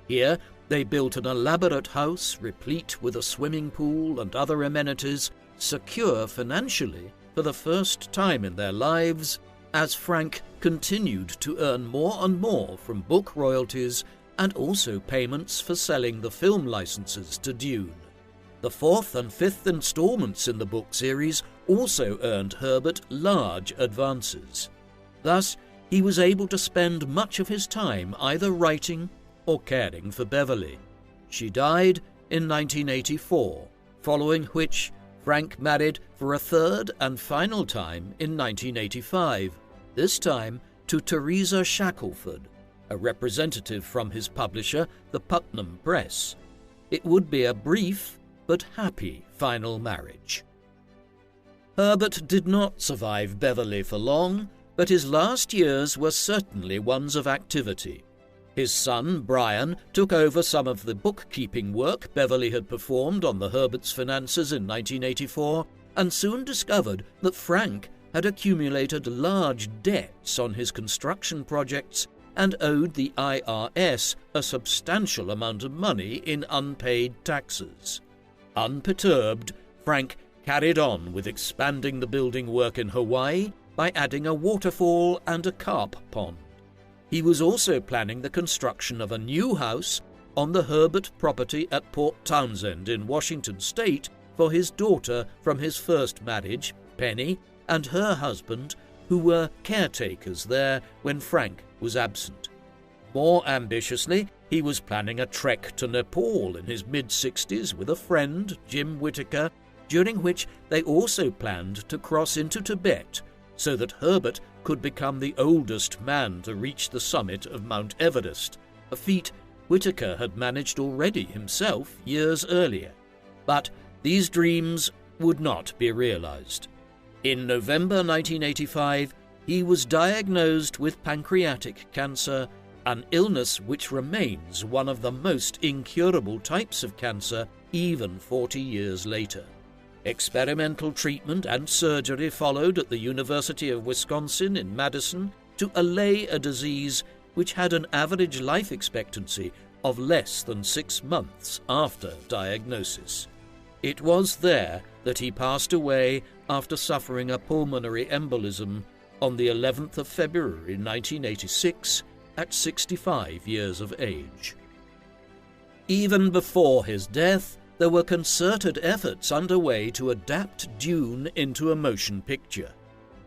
Here, they built an elaborate house replete with a swimming pool and other amenities, secure financially for the first time in their lives, as Frank continued to earn more and more from book royalties and also payments for selling the film licenses to Dune. The fourth and fifth installments in the book series also earned Herbert large advances. Thus, he was able to spend much of his time either writing or caring for Beverly. She died in 1984, following which Frank married for a third and final time in 1985, this time to Teresa Shackelford, a representative from his publisher, the Putnam Press. It would be a brief but happy final marriage. Herbert did not survive Beverly for long, but his last years were certainly ones of activity. His son, Brian, took over some of the bookkeeping work Beverly had performed on the Herbert's finances in 1984, and soon discovered that Frank had accumulated large debts on his construction projects and owed the IRS a substantial amount of money in unpaid taxes. Unperturbed, Frank carried on with expanding the building work in Hawaii by adding a waterfall and a carp pond. He was also planning the construction of a new house on the Herbert property at Port Townsend in Washington state for his daughter from his first marriage, Penny, and her husband, who were caretakers there when Frank was absent. More ambitiously, he was planning a trek to Nepal in his mid-60s with a friend, Jim Whittaker, during which they also planned to cross into Tibet so that Herbert could become the oldest man to reach the summit of Mount Everest, a feat Whittaker had managed already himself years earlier. But these dreams would not be realized. In November 1985, he was diagnosed with pancreatic cancer, an illness which remains one of the most incurable types of cancer even 40 years later. Experimental treatment and surgery followed at the University of Wisconsin in Madison to allay a disease which had an average life expectancy of less than 6 months after diagnosis. It was there that he passed away after suffering a pulmonary embolism on the 11th of February 1986 at 65 years of age. Even before his death, there were concerted efforts underway to adapt Dune into a motion picture.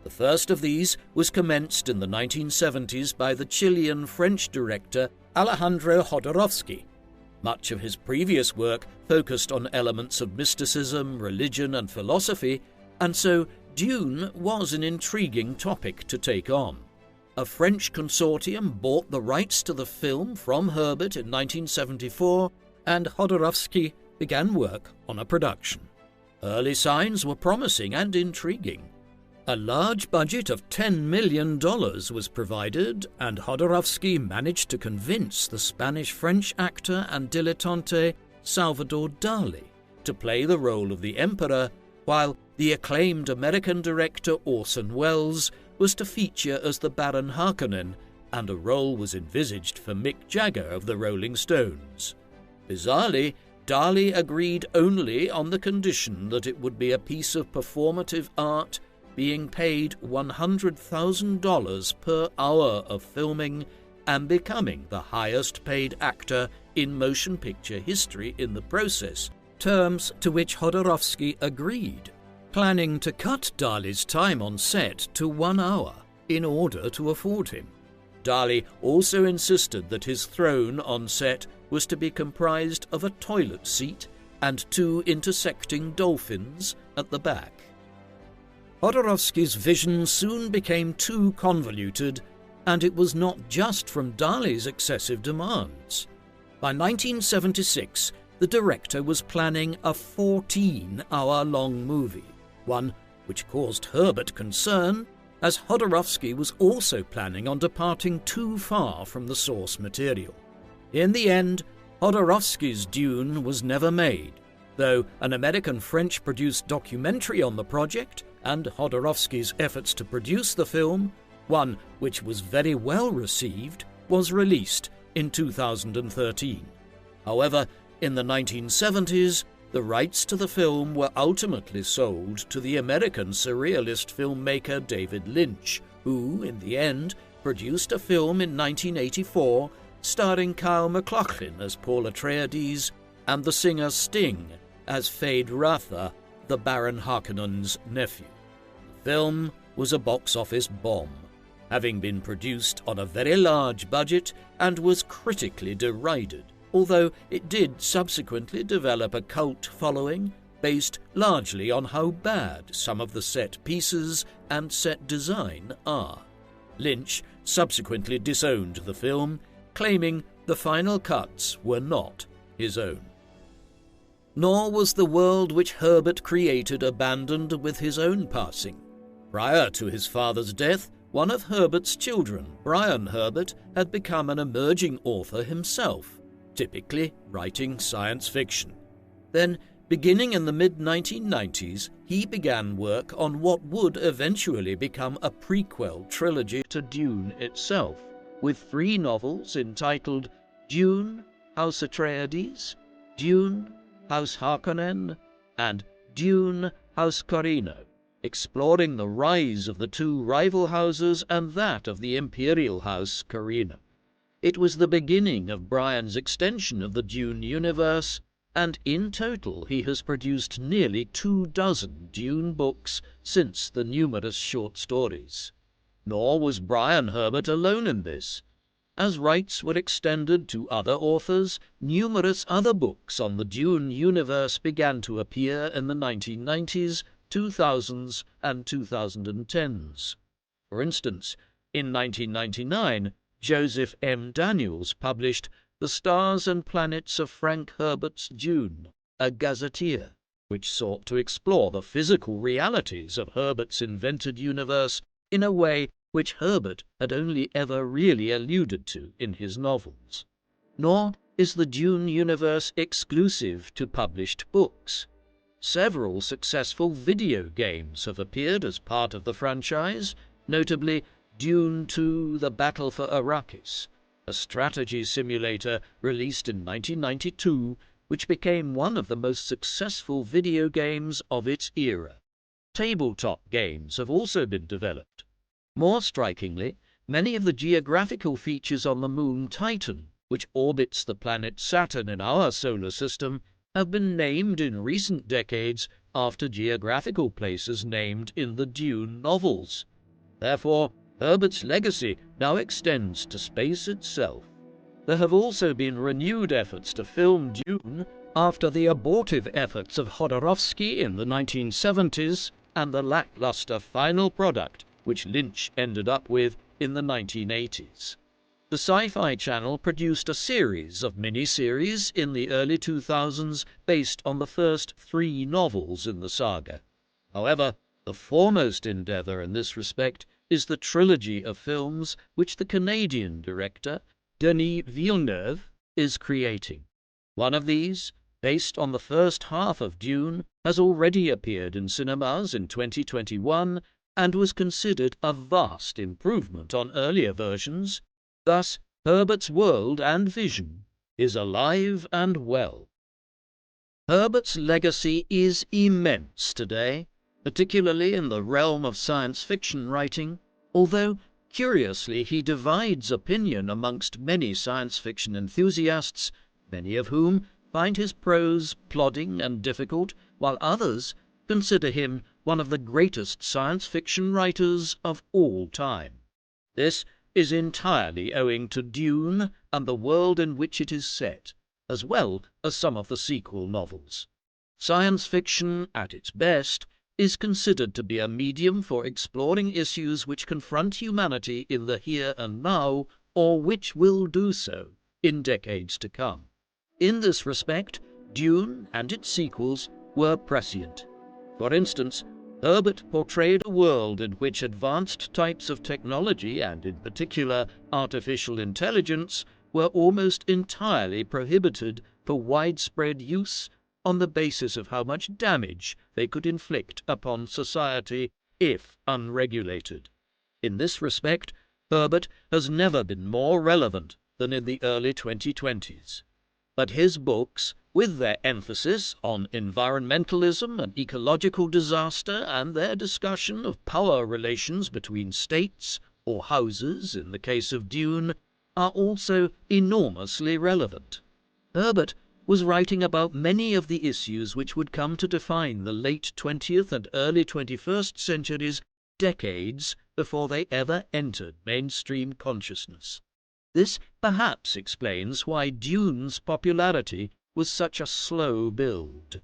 The first of these was commenced in the 1970s by the Chilean-French director Alejandro Jodorowsky. Much of his previous work focused on elements of mysticism, religion, and philosophy, and so Dune was an intriguing topic to take on. A French consortium bought the rights to the film from Herbert in 1974, and Jodorowsky began work on a production. Early signs were promising and intriguing. A large budget of $10 million was provided, and Jodorowsky managed to convince the Spanish-French actor and dilettante Salvador Dali to play the role of the Emperor, while the acclaimed American director Orson Welles was to feature as the Baron Harkonnen, and a role was envisaged for Mick Jagger of the Rolling Stones. Bizarrely, Dali agreed only on the condition that it would be a piece of performative art, being paid $100,000 per hour of filming and becoming the highest-paid actor in motion picture history in the process, terms to which Jodorowsky agreed, planning to cut Dali's time on set to 1 hour in order to afford him. Dali also insisted that his throne on set was to be comprised of a toilet seat and 2 intersecting dolphins at the back. Jodorowsky's vision soon became too convoluted, and it was not just from Dali's excessive demands. By 1976, the director was planning a 14-hour-long movie, one which caused Herbert concern, as Jodorowsky was also planning on departing too far from the source material. In the end, Jodorowsky's Dune was never made, though an American-French-produced documentary on the project and Jodorowsky's efforts to produce the film, one which was very well received, was released in 2013. However, in the 1970s, the rights to the film were ultimately sold to the American surrealist filmmaker David Lynch, who, in the end, produced a film in 1984 starring Kyle MacLachlan as Paul Atreides and the singer Sting as Fade Ratha, the Baron Harkonnen's nephew. The film was a box office bomb, having been produced on a very large budget and was critically derided, although it did subsequently develop a cult following based largely on how bad some of the set pieces and set design are. Lynch subsequently disowned the film, claiming the final cuts were not his own. Nor was the world which Herbert created abandoned with his own passing. Prior to his father's death, one of Herbert's children, Brian Herbert, had become an emerging author himself, typically writing science fiction. Then, beginning in the mid-1990s, he began work on what would eventually become a prequel trilogy to Dune itself, with 3 novels entitled Dune, House Atreides, Dune, House Harkonnen, and Dune, House Corino, exploring the rise of the two rival houses and that of the imperial House Corino. It was the beginning of Brian's extension of the Dune universe, and in total he has produced nearly 24 Dune books since the numerous short stories. Nor was Brian Herbert alone in this. As rights were extended to other authors, numerous other books on the Dune universe began to appear in the 1990s, 2000s, and 2010s. For instance, in 1999, Joseph M. Daniels published The Stars and Planets of Frank Herbert's Dune, a gazetteer, which sought to explore the physical realities of Herbert's invented universe in a way which Herbert had only ever really alluded to in his novels. Nor is the Dune universe exclusive to published books. Several successful video games have appeared as part of the franchise, notably Dune 2: The Battle for Arrakis, a strategy simulator released in 1992, which became one of the most successful video games of its era. Tabletop games have also been developed. More strikingly, many of the geographical features on the moon Titan, which orbits the planet Saturn in our solar system, have been named in recent decades after geographical places named in the Dune novels. Therefore, Herbert's legacy now extends to space itself. There have also been renewed efforts to film Dune after the abortive efforts of Jodorowsky in the 1970s and the lackluster final product which Lynch ended up with in the 1980s. The Sci-Fi Channel produced a series of mini-series in the early 2000s based on the first 3 novels in the saga. However, the foremost endeavour in this respect is the trilogy of films which the Canadian director Denis Villeneuve is creating. One of these, based on the first half of Dune, has already appeared in cinemas in 2021 and was considered a vast improvement on earlier versions. Thus, Herbert's world and vision is alive and well. Herbert's legacy is immense today, particularly in the realm of science fiction writing, although, curiously, he divides opinion amongst many science fiction enthusiasts, many of whom find his prose plodding and difficult, while others consider him one of the greatest science fiction writers of all time. This is entirely owing to Dune and the world in which it is set, as well as some of the sequel novels. Science fiction, at its best, is considered to be a medium for exploring issues which confront humanity in the here and now, or which will do so in decades to come. In this respect, Dune and its sequels were prescient. For instance, Herbert portrayed a world in which advanced types of technology, and in particular artificial intelligence, were almost entirely prohibited for widespread use on the basis of how much damage they could inflict upon society if unregulated. In this respect, Herbert has never been more relevant than in the early 2020s. But his books, with their emphasis on environmentalism and ecological disaster and their discussion of power relations between states, or houses in the case of Dune, are also enormously relevant. Herbert was writing about many of the issues which would come to define the late 20th and early 21st centuries decades before they ever entered mainstream consciousness. This perhaps explains why Dune's popularity was such a slow build.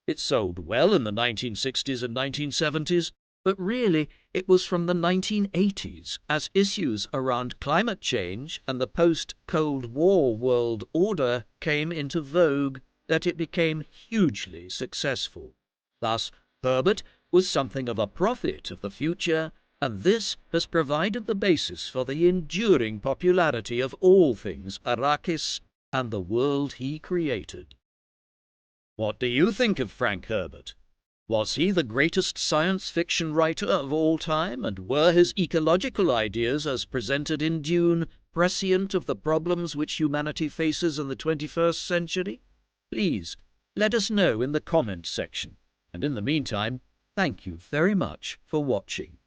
It sold well in the 1960s and 1970s, but really it was from the 1980s, as issues around climate change and the post-Cold War world order came into vogue, that it became hugely successful. Thus, Herbert was something of a prophet of the future, and this has provided the basis for the enduring popularity of all things Arrakis and the world he created. What do you think of Frank Herbert? Was he the greatest science fiction writer of all time, and were his ecological ideas as presented in Dune prescient of the problems which humanity faces in the 21st century? Please, let us know in the comments section, and in the meantime, Thank you very much for watching.